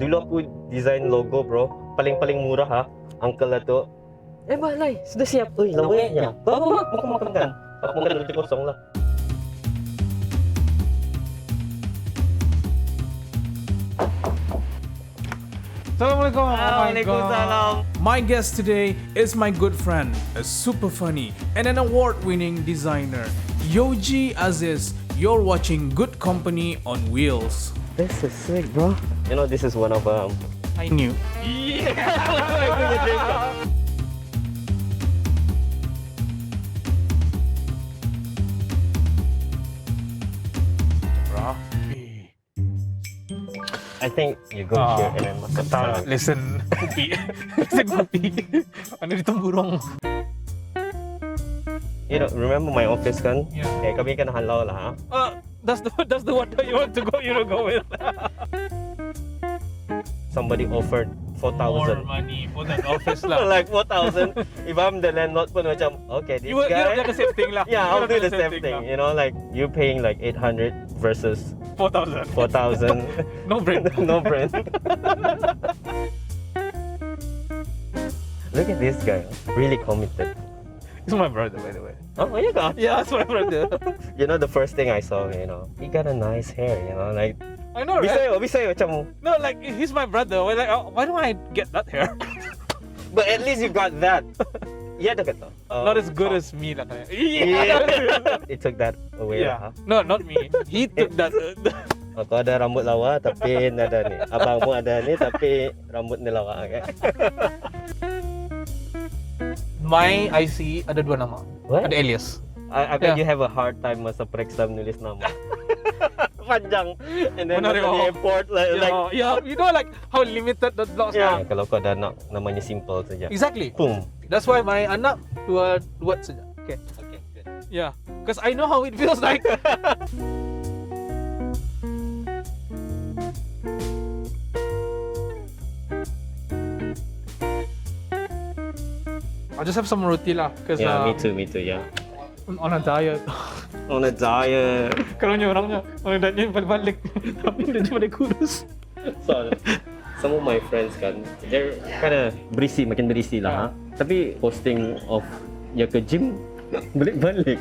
Dulu aku design logo bro. Paling-paling murah ha. Uncle na to. Balay. Sudah siap. Uy, laway niya. Bawa, makan kan. Ako makan ulit kosong lah. Assalamualaikum. Waalaikumsalam. My guest today is my good friend, a super funny and an award-winning designer, Yoji Aziz. You're watching Good Company on Wheels. This is sick bro. You know this is one of I knew. Bro. I think you go here and then masuk tangan. Listen, Pupi. Listen, Pupi. Ano ditong burong? You know, remember my office kan? Yeah. Kami kan halau lah ha. That's the one that you want to go. You know, go with. Somebody offered More 4,000. money for that office lah. Like 4,000. If I'm the landlord pun macam, okay, this You will guy. do the same thing lah. Yeah, I'll do the same lah. thing. You know, like you paying like 800 versus 4,000. 4,000. No brain. No brand. Look at this guy. Really committed. He's my brother, by the way. Oh, you got. Yeah, that's my brother. You know, the first thing I saw, you know, he got a nice hair. You know, like I know, right? Bisaya macam. No, like he's my brother. We're like, why don't I get that hair? But at least you got that. Yeah, the kata. Not as good as me lah. Kaya. Yeah. It took that away Yeah. lah. No, not me. He took that. Aku ada rambut lawa tapi ada ni. Abangmu ada ni tapi rambut ni lawa. Okay? My IC ada dua nama. What? Ada alias. I bet Yeah. you have a hard time masa periksa menulis nama. Panjang. And then Benar, masa oh. di airport like, Yeah, you know like how limited the blocks yeah. are. Kalau kau ada anak namanya simple saja. Exactly. Boom. That's why my anak dua word saja. Okay. Okay, good. Yeah, because I know how it feels like. I'll just have some roti lah, because Yeah, me too, yeah. on a diet. On a diet. Kalau orangnya dietnya balik-balik, tapi dia cuma kurus. So, some of my friends kan, they're kind of makin berisi lah. Ha? Tapi posting of ya ke gym balik-balik.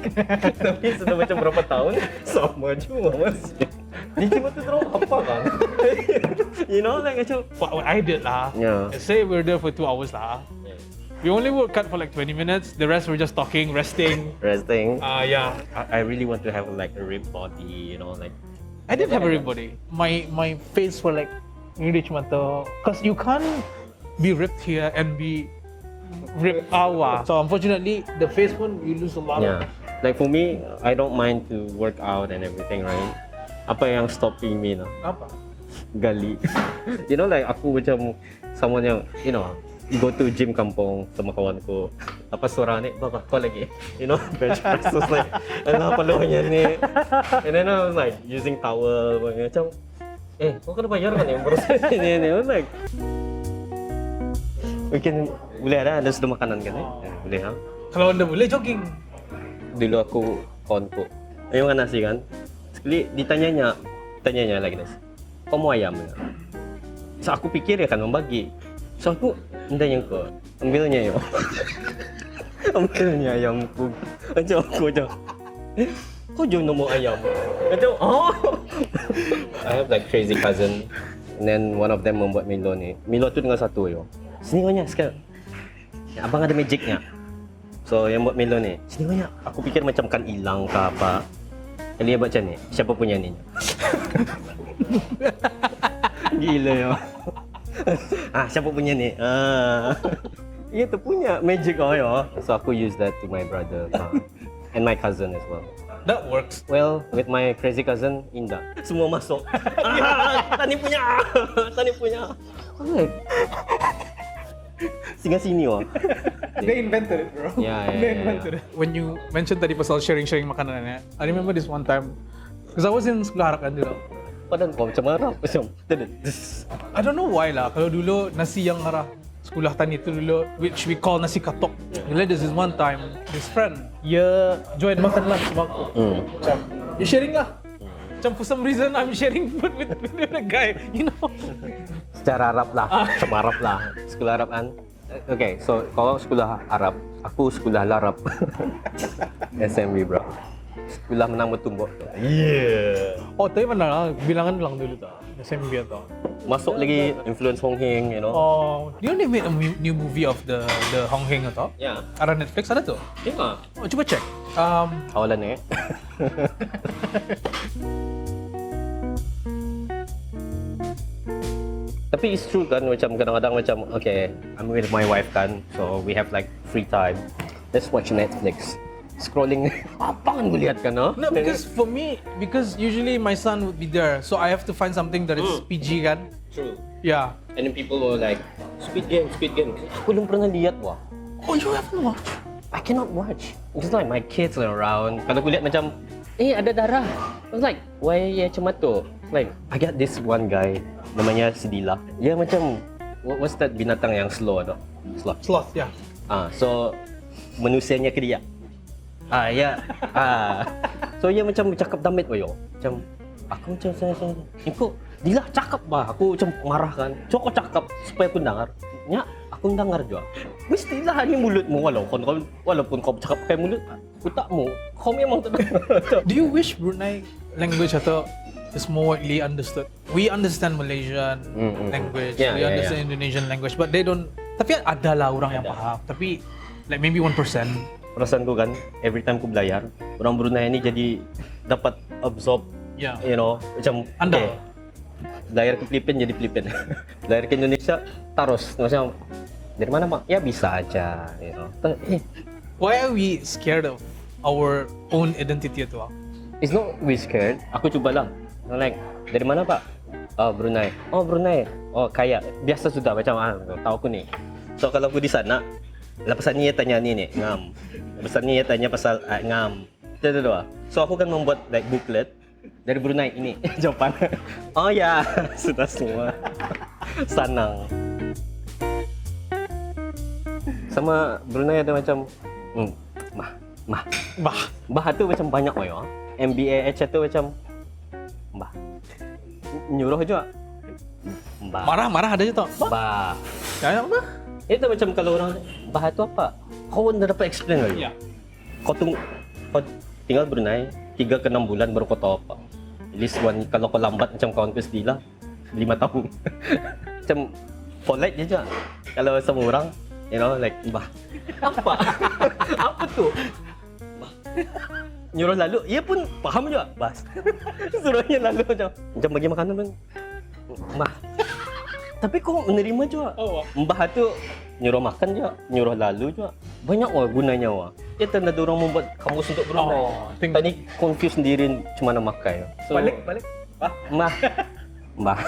Tapi sudah macam berapa tahun sama juga masih. Di gym tu terus apa kan? You know, like macam What I did lah. Yeah. Let's say we're there for 2 hours lah. We only work cut for like 20 minutes. The rest we're just talking, resting. resting. Yeah. I really want to have like a ripped body, you know, like I did have a rib body. My face were like really cuma tu. Cause you can't be ripped here and be ripped awa. So unfortunately, the face one you lose a lot. yeah. Like for me, I don't mind to work out and everything, right? Apa yang stopping me na? Apa? Gali. You know, like aku macam someone yang, you know, go to gym kampung sama kawan ko. Lepas suara ni, bapa kau lagi. You know, bench press was like, alah paluhnya ni. And then I was like using towel, macam, kau kena bayar kan yang proses ini. I was like, boleh ada sudah makanan kan? Boleh ha? Kalau anda boleh jogging. Dulu aku kawan ko, ayun nga nasi kan? Sekali ditanya niya lagi nasi, kau mau ayam ya? So aku pikir dia akan membagi. So aku yang ko, ambilnya yo. Ambilnya ayam ko. Macam aku macam, kau jom mau ayam? Macam, I have like crazy cousin. And then one of them membuat Milo ni. Milo tu dengan satu yo. Sini kau nya sekarang. Abang ada magicnya. So yang buat Milo ni, sini kau nya. Aku fikir macam kan hilang ke apa. Kali dia buat macam ni, siapa punya ni? Gila yo. Siapa punya ni? Ia tu punya magic yo. So aku use that to my brother and my cousin as well. That works. Well, with my crazy cousin, indah. Semua masuk. Tani punya. Tani punya. Like, singa sini oh. They invented it, bro. Yeah. It. When you mentioned tadi pasal sharing makanan, I remember this one time, because I was in sekolah harakan dulu. Padahal kau macam marah, macam I don't know why lah. Kalau dulu nasi yang arah sekolah tani itu dulu, which we call nasi katok. Bila there's this one time, this friend, dia join makan lunch sama aku. Macam, dia sharing lah. Macam for some reason I'm sharing food with a guy, you know. Secara Arab lah, sama Arab lah. Sekolah Arab kan. Okay, so kalau sekolah Arab, aku sekolah Larab. SMB bro. Sekolah menang bertumbuk. Yeah. Oh, tapi mana lah, bilangan bilang dulu tak? SMB atau? Masuk lagi influence Hong Heng, you know. Oh, you know they made a new movie of the Hong Heng atau? Ya. Ada Netflix ada tu? Tengok. Oh, cuba check. Awalan Tapi it's true kan, macam kadang-kadang macam okay, I'm with my wife kan, so we have like free time. Let's watch Netflix. Scrolling, apa kan gue lihat kan, no? No, because for me, because usually my son would be there, so I have to find something that is PG kan. True. Yeah. And then people were like, Squid Game. Aku belum pernah lihat wah. Oh, you haven't watched? I cannot watch. It's like my kids are around. Kalau aku lihat macam, ada darah. I was like, why macam tu? Like, I got this one guy, namanya Sidila. Dia macam, what's that binatang yang slow tu? Sloth, yeah. So, manusianya ke dia. So, dia macam cakap damit yo. Macam, aku macam saya. Kau, Dila cakap bah. Aku macam marah kan. So, aku cakap supaya aku dengar. Ya, aku dengar juga. Mestilah ni mulutmu walaupun kau cakap pakai mulut, utakmu kau memang tak dengar. Do you wish Brunei language atau is more widely understood? We understand Malaysian language, we understand Indonesian language, but they don't. Tapi ada lah orang yang faham. Tapi like maybe 1%. Perasaan ku kan, every time ku belayar, orang Brunei ni jadi dapat absorb, you know, macam anda. Belayar ke Filipin jadi Filipin. Belayar ke Indonesia terus macam dari mana mak? Ya bisa aja, you know. Why are we scared of our own identity itu? It's not we scared. Aku cubalah. Like dari mana pak? Brunei. Oh Brunei. Oh kaya. Biasa sudah macam tahu aku ni. So kalau aku di sana, lepasan ni dia tanya ni ngam. Lepasan ni dia tanya pasal ngam. Itu doa. So aku kan membuat like booklet dari Brunei ini jawapan. Oh ya, sudah semua. Sanang. Sama Brunei ada macam Bah tu macam banyak yo. MBAH tu macam bah. Nyuruh juga. Bah. Marah ada je tau. Bah. Ya apa? Itu macam kalau orang bah tu apa? Kau dah dapat explain lagi. Ya. Kau tinggal Brunei 3 ke 6 bulan baru kau tahu apa. At least kalau kau lambat macam kawan ku Sedila 5 tahun. Macam polite je je. Kalau sama orang, you know, like bah. Apa? Apa tu? Bah. Nyuruh lalu, ia pun faham juga, bas. Suruhnya lalu macam bagi makanan pun. Bah. Tapi kau menerima juga. Mbah tu nyuruh makan juga, nyuruh lalu juga. Banyak gunanya Dia tanda orang membuat kamus untuk Brunei. Tadi confuse sendiri macam mana makai. So, balik. Mbah.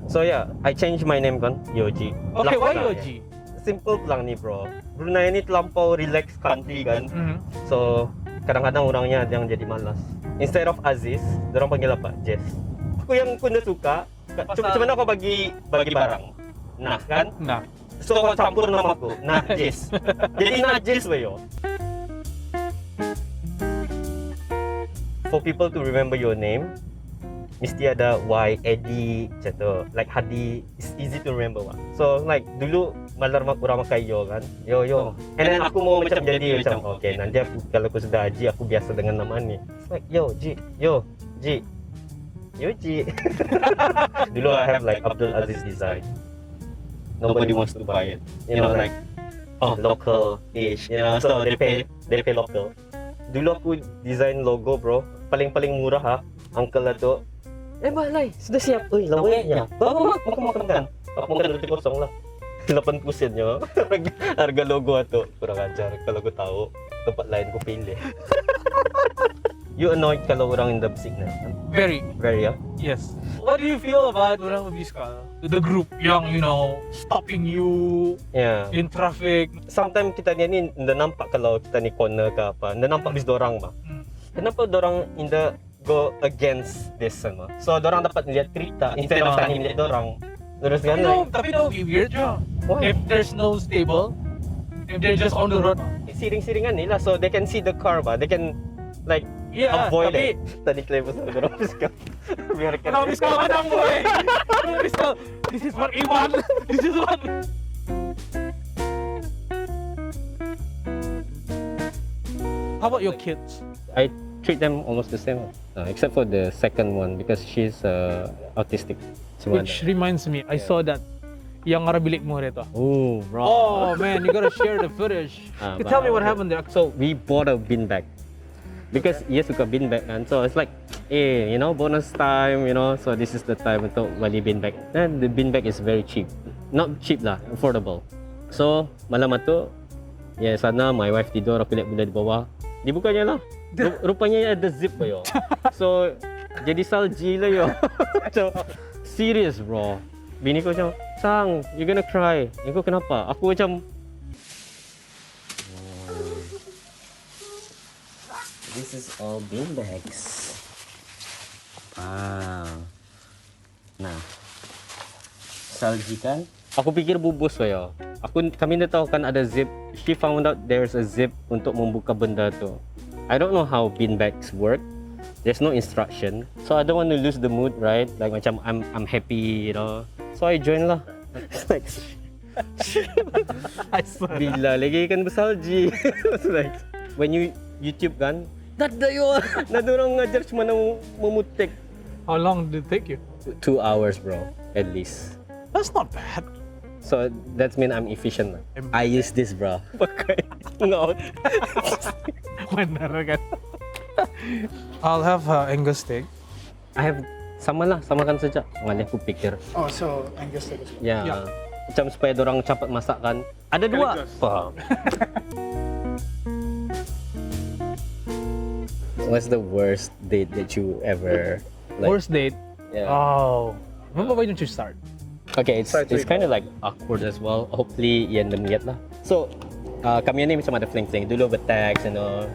So I changed my name kan, Yoji. Okay, why Yoji? Simple lang ni bro. Brunei ni terlampau relax country kan. So kadang-kadang orangnya yang jadi malas. Instead of Aziz, orang panggil apa? Jess. Aku yang suka. Macam mana kau bagi barang? Nah kan? Nah. So kau campur nama aku. Najis. Jadi najis yo. For people to remember your name, mesti ada Y, Eddie, macam tu. Like Hadi, it's easy to remember So like dulu malar orang makai yo kan. Yo. And then aku mau macam jadi macam okay, nanti kalau aku sudah haji aku biasa dengan nama ni. It's like Yoji. Dulu I have like Abdul Aziz design. Nobody wants to buy it. You know, like local-ish. You know, so they pay local. Dulu aku design logo bro. Paling murah ha. Uncle lah tu. Balai, sudah siap. Lawaknya. Makan. Aku makan roti kosong lah. 80 sen nyo. Harga logo tu. Kurang ajar. Kalau aku tahu tempat lain aku pilih. You annoyed kalau orang in the signal? Very, ya? Yes. What do you feel about orang the group yang, you know, stopping you in traffic? Sometimes kita ni nda nampak kalau kita ni corner ke apa. Nda nampak bis dorang mah. Kenapa dorang in the go against this sama? So dorang dapat lihat kereta instead of tanya lihat dorang. Terus kan tapi no be weird jo. If there's no stable, if they're just on the road. siring-siringan ni lah, so they can see the car ba. They can like avoid it. Tadi clever sa dorang pisca. Biarkan. Kalau pisca madam boy. Pisca. This is for Iwan. This is what. How about your kids? I treat them almost the same, except for the second one because she's autistic. Which reminds me, I saw that yang arah bilik mo rito. Oh, bro. Oh man, you gotta share the footage. You tell me what happened there. So we bought a bin bag because dia suka bin bag kan. So it's like, you know, bonus time, you know. So this is the time untuk beli bin bag. And the bin bag is very cheap. Not cheap lah, affordable. So malam tu, sana my wife tidur, aku lihat benda di bawah. Dibukanya lah. Rupanya ada zip ba yo. So jadi salji lah yo. So serious bro. Bini ko macam, Sang, you're gonna cry. Aku kenapa? Aku macam This is all bin bags. Wow. Nah. Salji kan? Aku fikir bubus saya. Kami dah tahu kan ada zip. She found out there's a zip untuk membuka benda tu. I don't know how bin bags work. There's no instruction. So I don't want to lose the mood, right? Like macam I'm happy, you know. So I join lah. It's like bila lagi kan bersalji. It's like when you YouTube kan, tak ada yo. Nak orang ngajar cuma nak memutik. How long did it take you? 2 hours, bro, at least. That's not bad. So that means I'm efficient lah. I use this, bro. Pakai ngaut. Benar kan? I'll have Angus steak. I have samakan saja. Mana aku fikir. Oh, so Angus steak. Yeah. Macam supaya dorang cepat masak kan. Ada dua. Faham. What's the worst date that you ever like? Worst date? Yeah. Oh. Why don't you start? Okay, it's kind of like awkward as well. Hopefully, yan lamiyat lah. So, kami ni macam ada fling-fling. Dulu bertext, you know.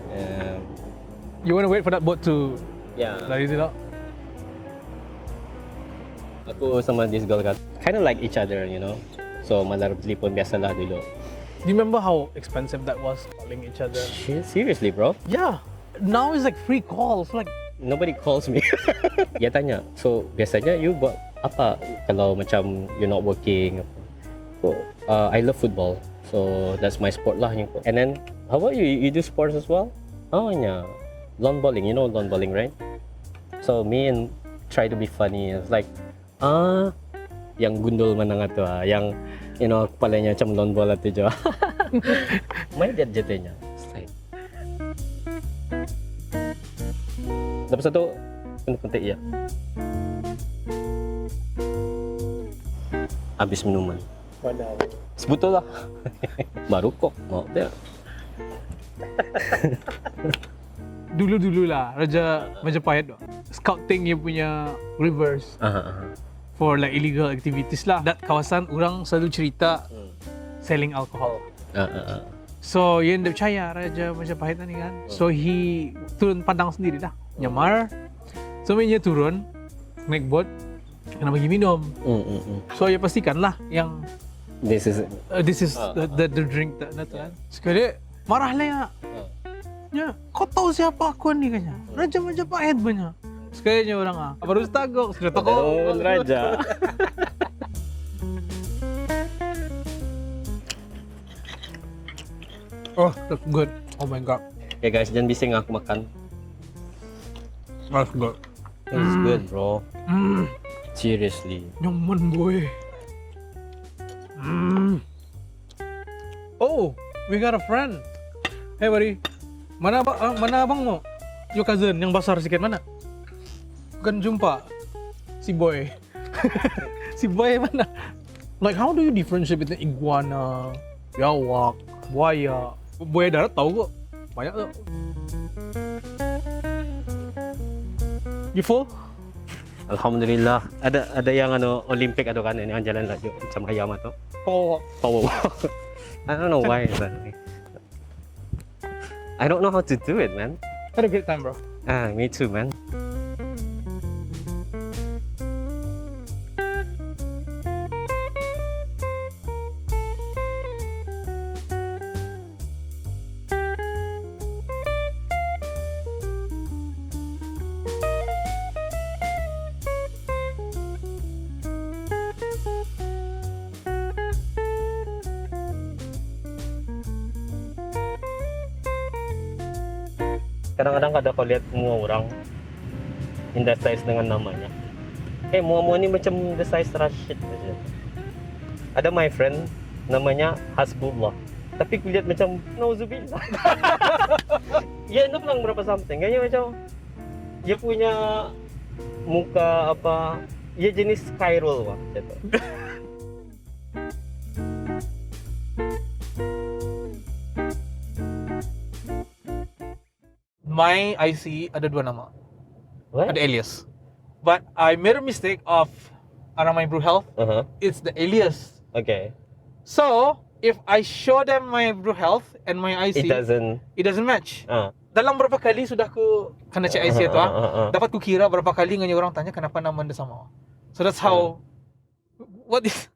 You want to wait for that boat to lari dulu? Aku sama this girl kan, kind of like each other, you know. So, malar beli pun biasalah dulu. Do you remember how expensive that was, calling each other? Seriously, bro? Yeah. Now it's like free calls. Like nobody calls me. Dia tanya, so biasanya you buat apa kalau macam you're not working? So, I love football. So that's my sport lah. And then, how about you? You do sports as well? Oh yeah, lawn bowling. You know lawn bowling, right? So me and try to be funny. It's like, yang gundul mana nga to yang you know kepalanya macam lawn bola tu je. Main dia jatuhnya. Lepas tu, penting ya. Habis minuman. Padahal. Sebetul lah. Baru kok mau dia. Dulu lah, Raja Majapahit tu. Scouting dia punya rivers. For like illegal activities lah. Dat kawasan orang selalu cerita selling alcohol. So, yang dia percaya Raja Majapahit ni kan. So, he turun padang sendiri dah. Nyamar. So, dia turun, naik boat, kena bagi minum. So, dia pastikan lah yang this is the drink na tu kan. Sekali, marah lah ya. Ya, kau tahu siapa aku ni kanya? Raja Majapahit banyak. Sekali niya orang baru tagok, sudah tagok. Raja. Oh, that's good. Oh my god. Okay guys, jangan bising aku makan. That's good. It's good, bro. Seriously. Nyaman boy. Oh, we got a friend. Hey buddy. Mana abang mo? Your cousin yang besar sikit mana? Bukan jumpa si boy. Si boy mana? Like how do you differentiate between iguana, biawak, buaya? Buaya darat tahu kok. Banyak tuh. You full? Alhamdulillah. Ada yang Olympic atau kan yang jalan laju macam ayam atau. Power. I don't know why but I don't know how to do it, man. Had a great time, bro. Me too, man. kadang-kadang kada kau lihat semua orang in the size dengan namanya. Mua ni macam the size Rashid macam. Ada my friend namanya Hasbullah. Tapi aku lihat macam nauzubillah. Ya, itu lang berapa something. Kayaknya macam dia punya muka apa, ya jenis Khairul lah gitu. My IC ada 2 nama. What? Ada alias. But I made a mistake of around my Brew Health. It's the alias. Okay. So, if I show them my Brew Health and my IC, it doesn't match. Dalam berapa kali sudah aku kena check IC itu, dapat ku kira berapa kali dengan orang tanya kenapa nama anda sama. So that's how what is